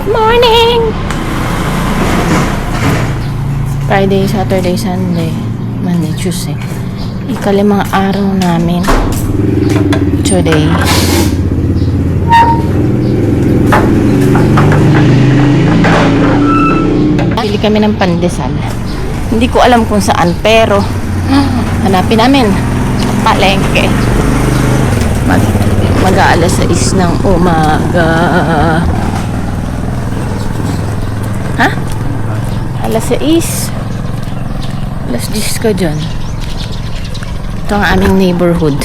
Good morning! Friday, Saturday, Sunday, Monday, Tuesday. Ikalimang araw namin today. Bili kami ng pandesal. Hindi ko alam kung saan, pero hanapin namin palengke. Mag-aalas 6 ng umaga. Ha? Alas 6. Alas 10 ka dyan. Ito ang aming neighborhood.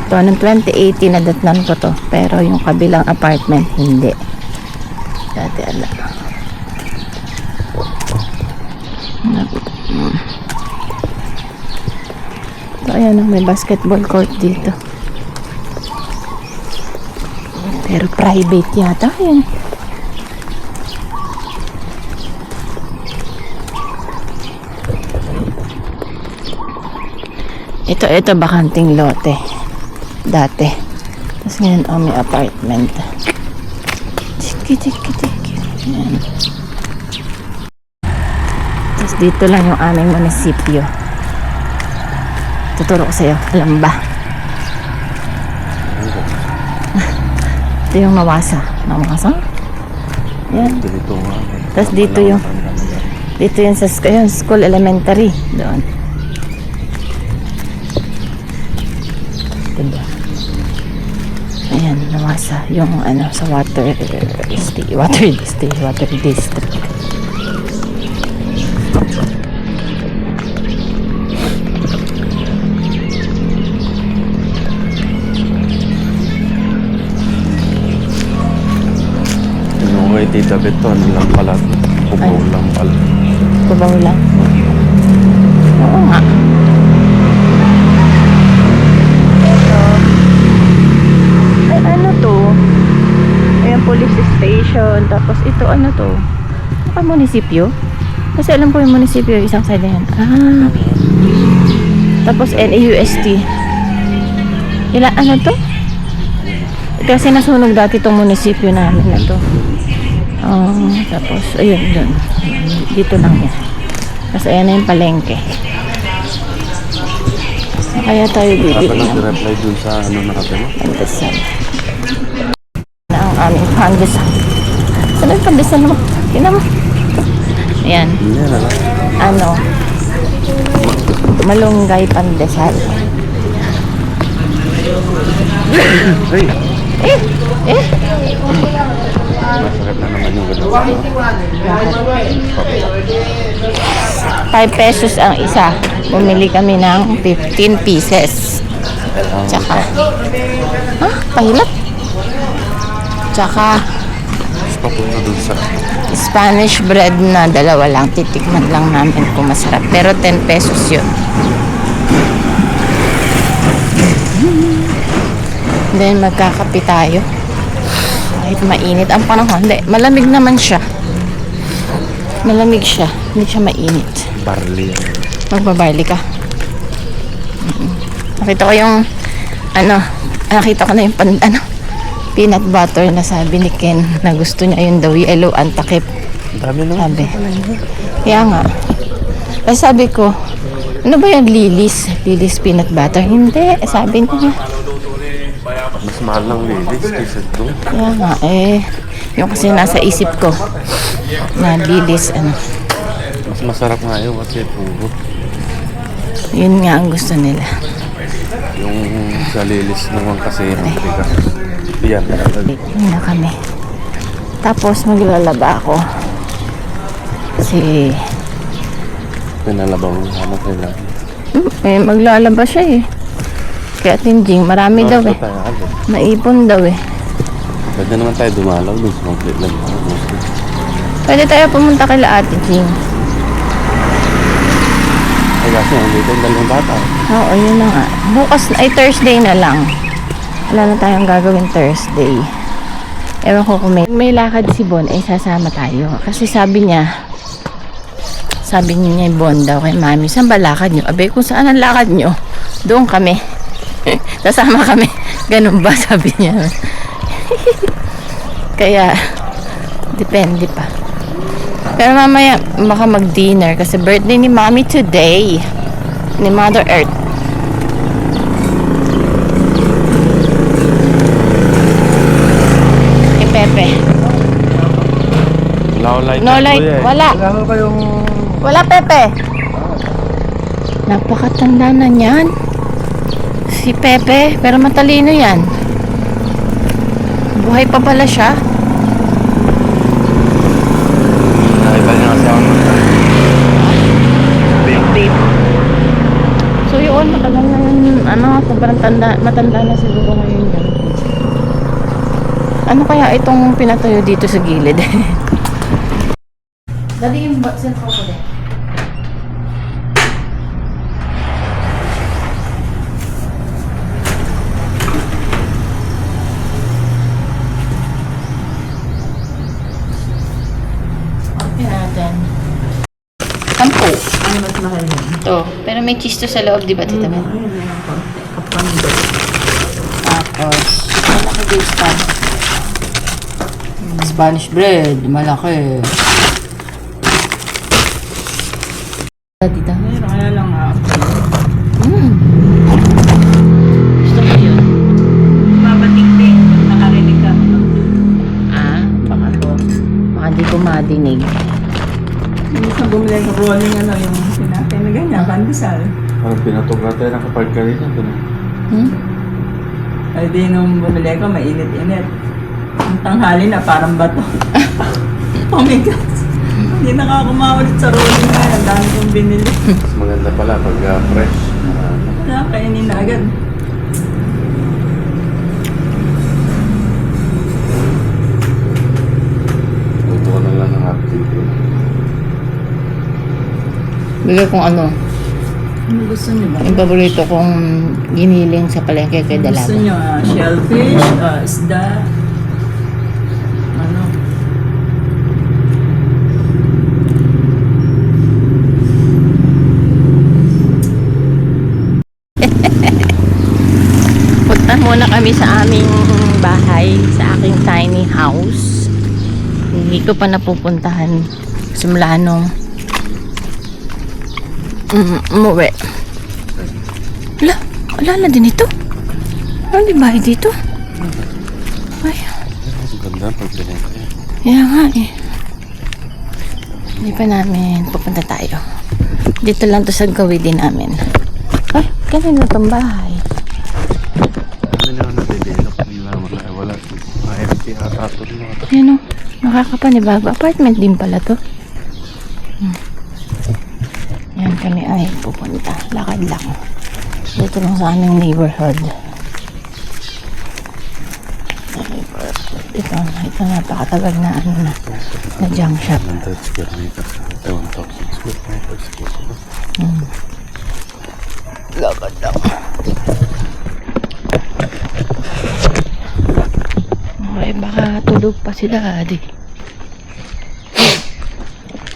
Ito ng 2018 nadatnan ko to. Pero yung kabilang apartment hindi. Dati ala. So, ayan, may basketball court dito. Pero private yata yan. Ito bakanting lote dati. Tapos ngayon may apartment. Ayan. Tapos dito lang yung aming munisipyo. Tuturo ko sa'yo. Alam ba? Ito yung Mawasa. Yan. Tapos dito yung sa school elementary. Doon. Diba? Ayan, Mawasa. Yung sa water district. Kay Tita Beto, ano lang pala, kubaw lang pala. Kubaw lang? Oo nga. Ay, ano to? Ayan, police station. Tapos ito, ano to? Baka munisipyo? Kasi alam ko yung munisipyo, isang side na yan. Tapos NAUST. Ano to? Kasi nasunog dati itong munisipyo namin na to. Tapos ayun dun. Dito lang yan. Tapos ayan na yung palengke. Kaya tayo bibili ng reply dun sa nakapila? pandesal. Na ang aming pandesal. Saan yung pandesal mo? Tingnan mo. Ayan. Malunggay pandesal. Masakit na naman yung gano'n. 5 pesos ang isa. Bumili kami ng 15 pieces. Tsaka pahilap. Tsaka papunta dun sa Spanish bread na 2 lang. Titikman lang namin kung masarap. Pero 10 pesos yun. Then magkakape tayo. Kahit mainit ang panahon. Hindi, malamig naman siya. Malamig siya. Hindi siya mainit. barley. Magbabarley ka. Nakita ko yung nakita ko na yung peanut butter na sabi ni Ken na gusto niya yun daw yellow ang takip. Dami naman. Sabi. Kaya nga. Ay sabi ko, ano ba yung Lilis peanut butter? Hindi. Sabi niya. Mas mahal ng Lilis kaysa doon. Kaya nga, yung kasi nasa isip ko na Lilis, Mas masarap nga yun kasi puro. yun nga ang gusto nila. Yung sa Lilis naman kasi yung tigas. Yan. Yun na kami. Tapos maglalaba ako. Kasi Pinalabaw ng hanap nila. maglalaba siya Kaya Tinjing, marami daw Maipon daw Pwede naman tayo dumalaw dun sa complete lang. Pwede tayo pumunta kay Ate Jing. Ay kasi dito yung 2 bata. Oo, yun na nga. Bukas ay Thursday na lang. Wala na tayong gagawin Thursday. Ewan ko kung may lakad si Bon, sasama tayo. Kasi sabi niya yung Bon daw kay Mami, saan ba lakad nyo? Abe, kung saan ang lakad nyo, doon kami. Sasama kami. Ganun ba, sabi niya. Kaya Depende pa. Pero mamaya, baka mag-dinner kasi birthday ni Mommy today. Ni Mother Earth. Kay Pepe. Wala light. No light. Wala. Wala kayong... Wala, Pepe. Napakatanda na niyan. Si Pepe, pero matalino yan. Buhay pa pala siya. Nakita niya kasi ako ng... Babe. So yun, matagal na yun. Sobrang matanda na siguro ngayon yan. Ano kaya itong pinatayo dito sa gilid? Dali yung cellphone ko din. Okay natin. 10. Ano mas mahal yun? Ito. Pero may cheese to sa loob, di ba, Tita Mel? Ayun na lang po. Kapando. Tapos, malaki din Spanish. Spanish bread, malaki. Tita. Ayun, kaya lang nga. Gusto ko yun. Mabating-ting. Nakarinig ka. Baka ko. Baka di ko madinig. Yung isang bumili ng rolling yung pinatay na ganyan, pandesal. Parang pinatok natin nakapag ka rin. Ay di nung bumili ko, mainit-init. Ang tanghali na parang bato. Oh my God. Hindi nakakumawit sa rolling na. Ang dami kong binili. Mas maganda pala pag fresh. Wala, kainin na agad. Luto ko na lang ng happy dito. Bigay kong ano, Ano gusto niyo ba? yung paborito kong giniling sa palengke kay Gusto Dalaga. niyo shellfish, isda, ano? Punta muna kami sa aming bahay, sa aking tiny house. Hindi ko pa napupuntahan simula nung umuwi. Wala na din ito. Ano di bahay dito? Ay, Mas ganda pag ganito. kaya nga eh. Hindi pa namin pupunta tayo. Dito lang to sa gawin namin. Ay, kanina itong bahay. Ano nyo na-develop? Wala. Mga FT ata ito. Yan o, nakakapanibago. Apartment din pala to. Yan kami ay pupunta. Lakad lang. Dito lang sa aming neighborhood. Ito napakatagal na na junk shop. 100 square meters. 1,000 square meters. Lakad lang. Okay, baka tulog pa sila, Adi.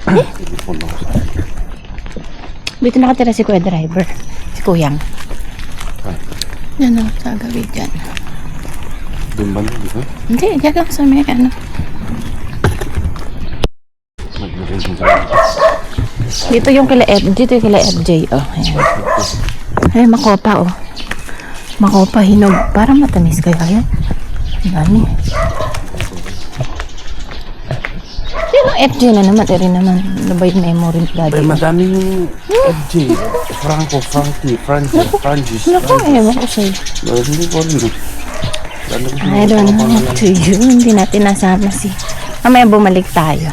Telephone ako sa akin. Dito nakatira si Kuya Driver. Si Kuyang. Yan o, sa gawin dyan. Doon ba na? Dito? Hindi, dyan lang sa may ano. Nag-rin sa Dito yung kila FJ. Oh, ayan. Ay, makopa oh. Makopa, hinog. Parang matamis kaya yan. Gani. Sino FJ na naman? Eri naman. Ano ba yung memory ni Daddy? Ay, madaming FJ. Franco, Frankie, Francis. Naku, ewan ko sa'yo. Hindi ko rin. I don't know to you. Hindi natin nasama si... Mamaya bumalik tayo.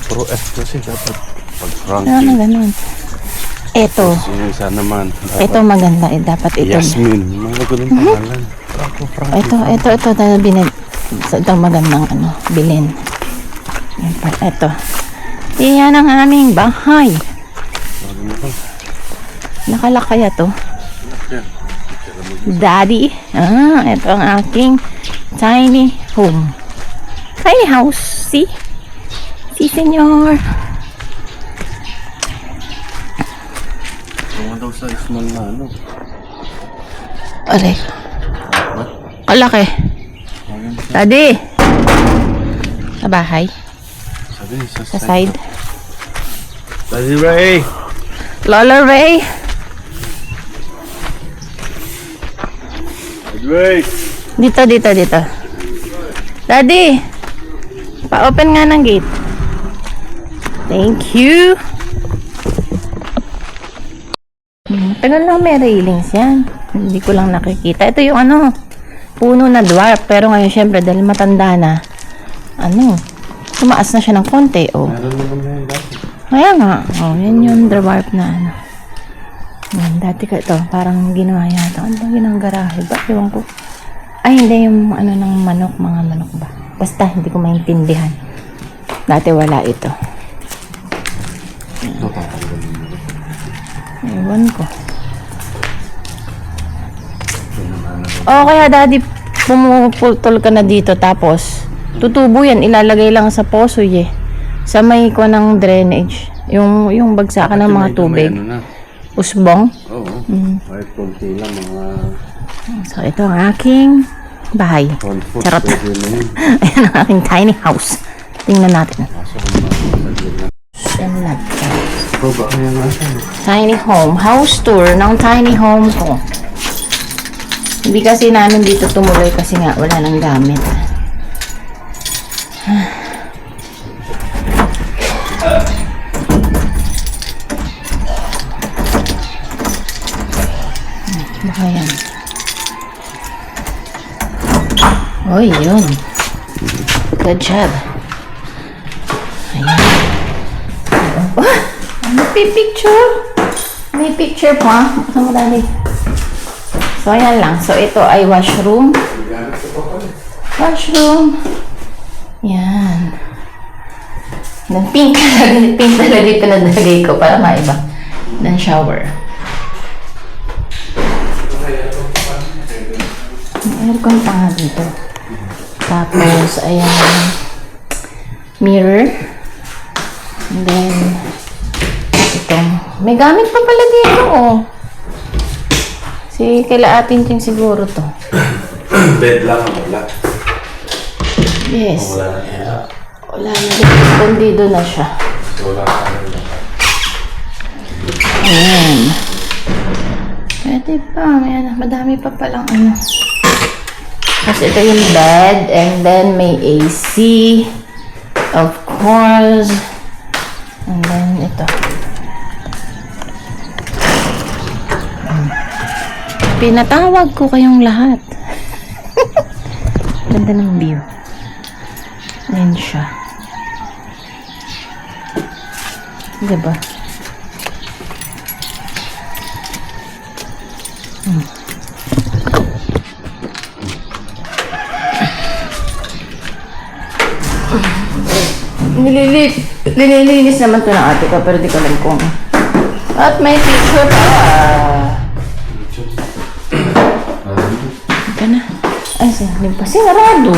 Pro F kasi dapat pag Ano Frankie. ganun? Eto. Yung isa naman. Ito maganda. Dapat ito. Yasmin. Mga ganun pangalan. Franco, Frankie. Ito magandang bilhin. Yan pa, ito. Iyan ang aming bahay. Nakalak kaya to? Daddy. Ito ang aking tiny home. Tiny house. See? See, senyor. Mga daw sa small na ano. Aray. Alaki. Daddy. Sa bahay. Rin, sa side. Daddy Ray! Lola Ray! Daddy Ray! Dito. Daddy! Pa-open nga ng gate. Thank you! Tagal lang may railings yan. Hindi ko lang nakikita. Ito yung puno na dwarf. Pero ngayon, syempre, dahil matanda na, tumaas na siya ng konti, oh. Meron naman na yun dati. Kaya nga, oh, yan yung dwarf na Yan, dati ka ito, parang ginawa yata. Ano ba ginang garahe ba? Ewan ko. Ay, hindi yung ng manok, mga manok ba? Basta, hindi ko maintindihan. Dati wala ito. Ewan ko. Oh, kaya daddy, pumuputol ka na dito, tapos, tutubo yan, ilalagay lang sa poso sa may ko ng drainage. Yung bagsakan ng mga tubig. Usbong. Oo. Kahit konti lang mga... So, ito ang aking bahay. Charot. Ayan ang aking tiny house. Tingnan natin. Tiny home. House tour ng tiny home ko. Hindi kasi namin dito tumuloy kasi nga wala nang gamit. Baka yan. Oy, yun. Good job. Ayan. Oh, may picture. May picture pa. Saan mo dali? So, ayan lang. So, ito ay washroom. Washroom. Yan. Then, pink talaga yung pinadalagay ko para maiba. Then, shower. Aircon pa nga dito. Tapos, ayan, mirror. And then, itong, may gamit pa pala dito, oh. Kaila atin yung siguro to. Bed lang ang wala. Yes. Wala na. Wala na dito. Bandido na siya. Wala na. Ayan. Pwede pa. Madami pa palang Kasi ito yung bed, and then may AC, of course, and then ito. Pinatawag ko kayong lahat. Ganda ng view. Yan siya. Diba? Nililinis naman to ng ate ko, pero di ko alam kung. At may picture pa. Ika na. Ay, hindi pa sinarado.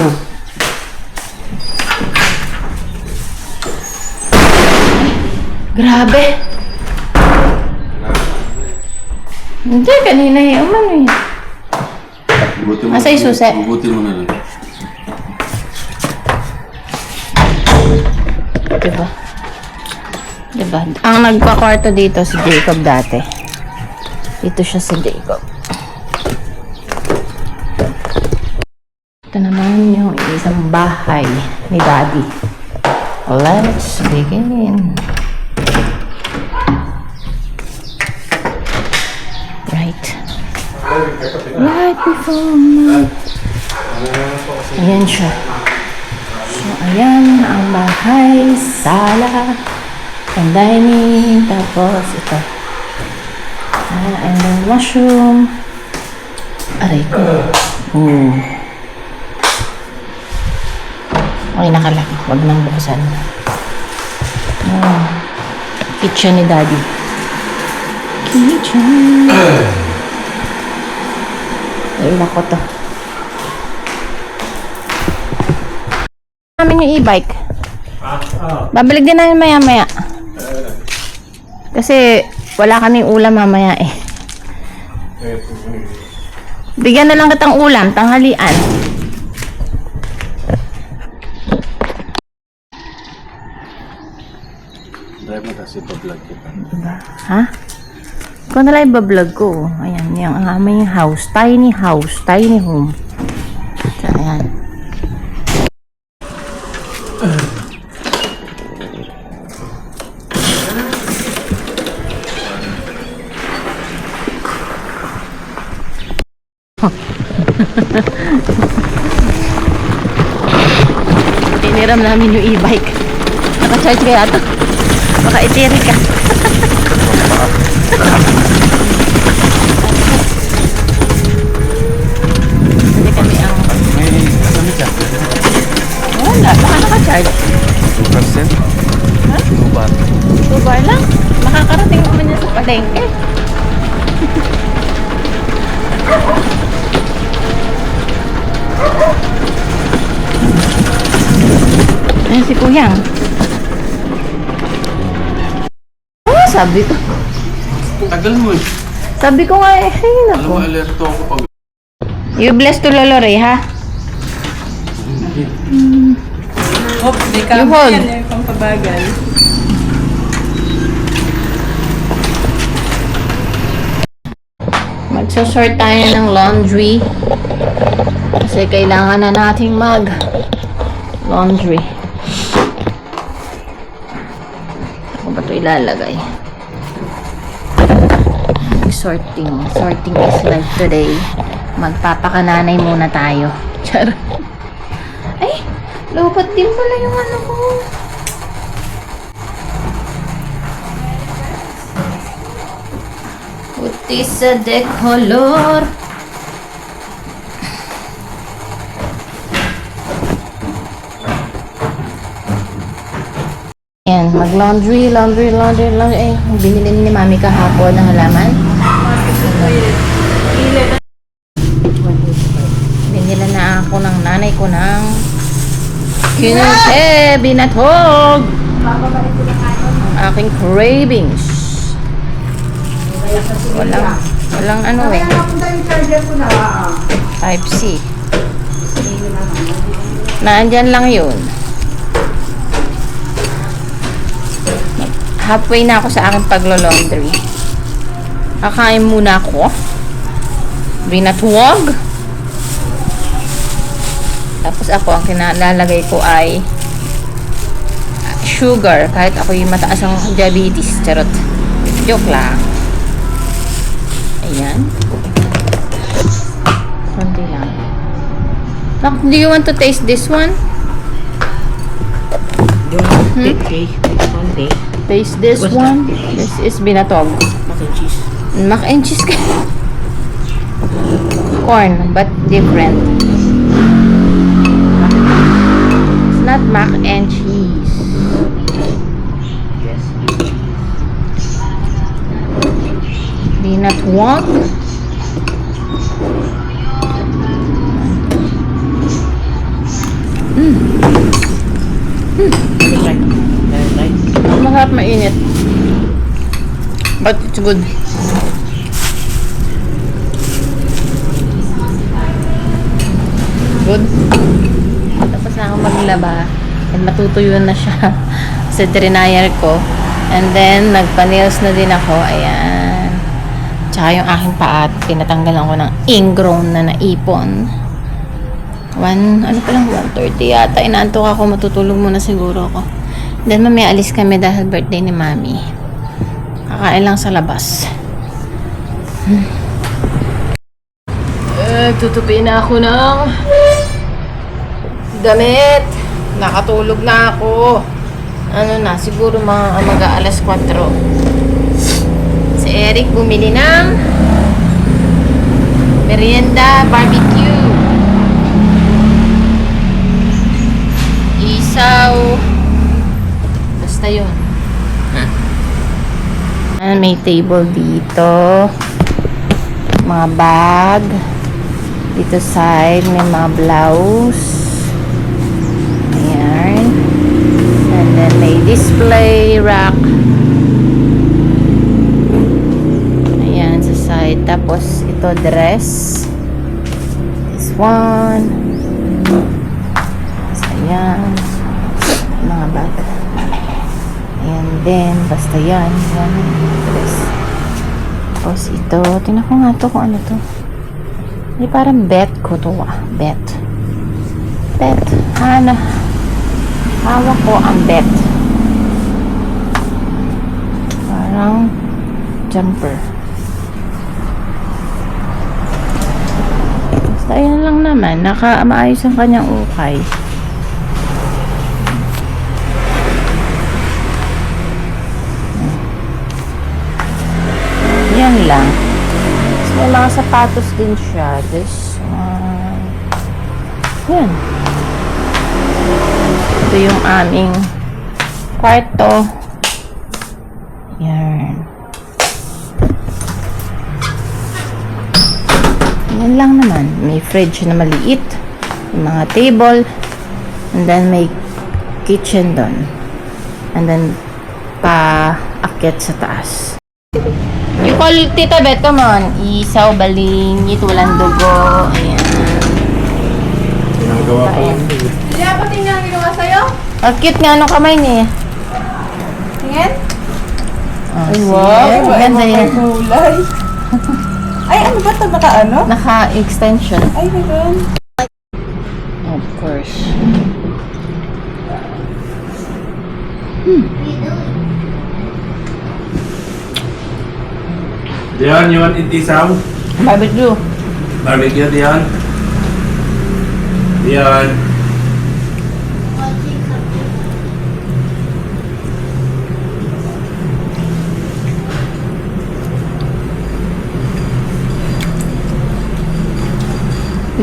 Grabe. Hindi, kanina yung Asa yung susi? Bubuti mo na lang. Diba? Diba? Ang nagpa-kwarto dito si Jacob dati. Dito siya si Jacob. Ito naman yung isang bahay ni Daddy. Let's begin. Right before my... Ayan siya. So, ayan ang bahay, sala, and dining, tapos ito. And then washroom. Aray ko. Okay, nakalaki. Huwag nang buksan. Kitchen ni Daddy. Kitchen. Ay, nako to. Namin yung e-bike. Babalik din namin maya-maya. Kasi wala kaming ulam mamaya eh. Bigyan na lang kitang ulam, tanghalian. kasi pa-vlog kita. Diba? Ha? Ikaw na lang ibablog ko. Ayan, yung aming house. Tiny house. Tiny home. So, ayan. Tiniram namin yung e-bike. Naka-charge kaya ito. Baka itiri ka. Hindi kami ang... May ano siya? Wala, baka naka-charge. 2%? Ha? 2 baht. 2 bar lang. Makakarating naman yan sa palengke. Ayan si Kuyang. Ah, sabi ko. Tagal mo eh. Sabi ko nga eh. Ay, Alam mo, naku. alerto ako pag... You bless to Lolo Ray, ha? Oh, may You hold. kami yan eh, pampabagal. Magsasort tayo ng laundry. Kasi kailangan na nating mag laundry. Ako ba ito ilalagay? Sorting. Sorting is life today. Magpapakananay muna tayo. Char. Ay, lobat din pala yung ano ko. Puti sa decolor. Yan, mag-laundry, laundry. Eh, binili ni Mami kahapon ng halaman. Binila na ako ng nanay ko ng kinute, binatog. Ang aking cravings. Walang ano eh. Type C. Naandyan lang yun. Halfway na ako sa aking paglo-laundry. Kakain muna ako. Binatuwag. Tapos ako, ang kinalalagay ko ay sugar. Kahit ako yung mataas ang diabetes. Charot. Joke lang. Ayan. Konti lang. Do you want to taste this one? Okay, next Monday. Taste this What's one. This is binatog. Mac and cheese. Mac and cheese ka. Corn, but different. It's not mac and cheese. Yes. Binatwag. Try. Try. Masarap, mainit. But it's good. Good. Tapos na ako maglaba. And matutuyo na siya sa dryer ko. And then, nagpa-nails na din ako. Ayan. Tsaka yung aking paa, tinatanggalan ko ng ingrown na naipon. Ano pa lang, 1:30 yata. Inaantok ako, matutulog muna siguro ako. Then, mamaya alis kami dahil birthday ni Mami. Kakain lang sa labas. Tutupiin na ako ng damit. Nakatulog na ako. Ano na, siguro mag-aalas 4. Si Eric bumili ng merienda barbecue. Isaw. Basta yun. May table dito. Mga bag. Dito side, may mga blouse. Ayan. And then may display rack. Ayan, sa side. Tapos, ito dress. This one. Tapos, ayan. Mga bag. Ayan And then, basta yan. Yan yung address. Tapos ito, tingnan ko nga to kung ano to. Hindi parang bet ko to Bet. Bet. Hawak ko ang bet. Parang jumper. Basta ayan lang naman. Maayos ang kanyang ukay. Yan lang. So, may mga sapatos din siya. This one. Yan. Ito yung aming kwarto. Yan. Yan lang naman. May fridge na maliit. May mga table. And then may kitchen doon. And then paakyat sa taas. You call Tita Bet, come on. Isaw, baling, itulang dugo. Ayan. Ginagawa ko lang. Hindi ako tingnan ang ginawa sa'yo? Ang cute nga nung kamay niya. Tingin? Oh, Ay, see? wow. Ganda yan. kulay. Ay, ano ba ito? Naka ano? Naka-extension. Ay, meron. Of course. Dion, you want itisaw? Barbecue. Barbecue, Dion? Dion?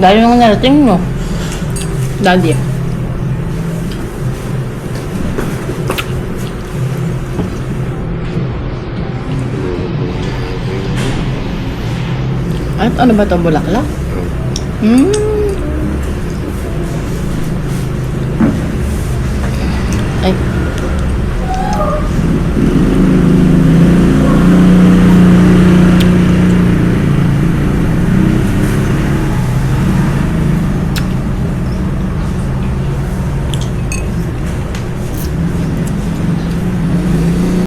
Galing mo narating mo. Daddy. At ano ba ito? Bulaklak? Ay.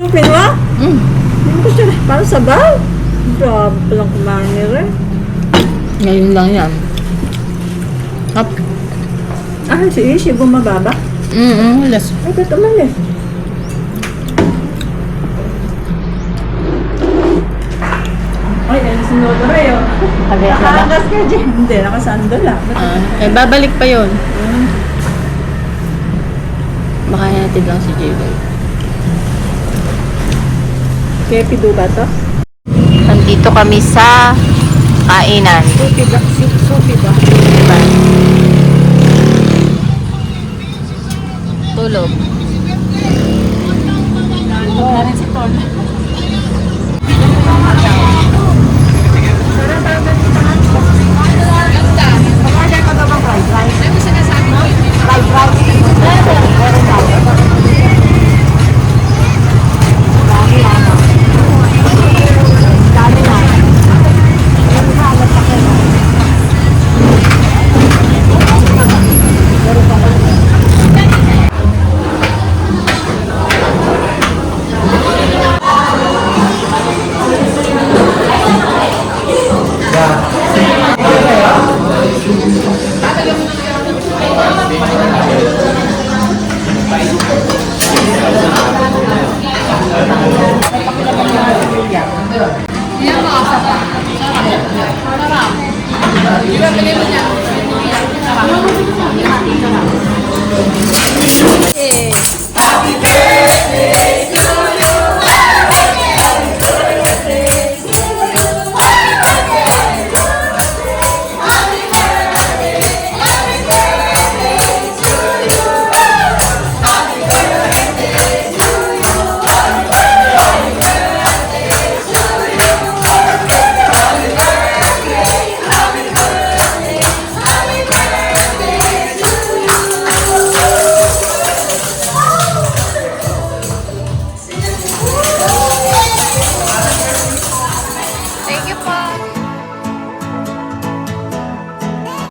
Pinwa? Mm. Hindi ko siya parang sabaw. Grabe palang kumain ni Re. Ngayon lang yan. Hop. Ah, si Ishi bumababa. Less. Ay, ba't umalis? Ay, alis ni Lolo Ray, oh. Sabi ka ba? Nakaangas ka dyan. Hindi, nakasando lang. Eh, babalik pa yun. Baka natin lang si J-Boy. Kepi do ba to? Nandito kami sa kainan. Supi ba? Supi ba? Diba? Tulog. Wala rin si Tol.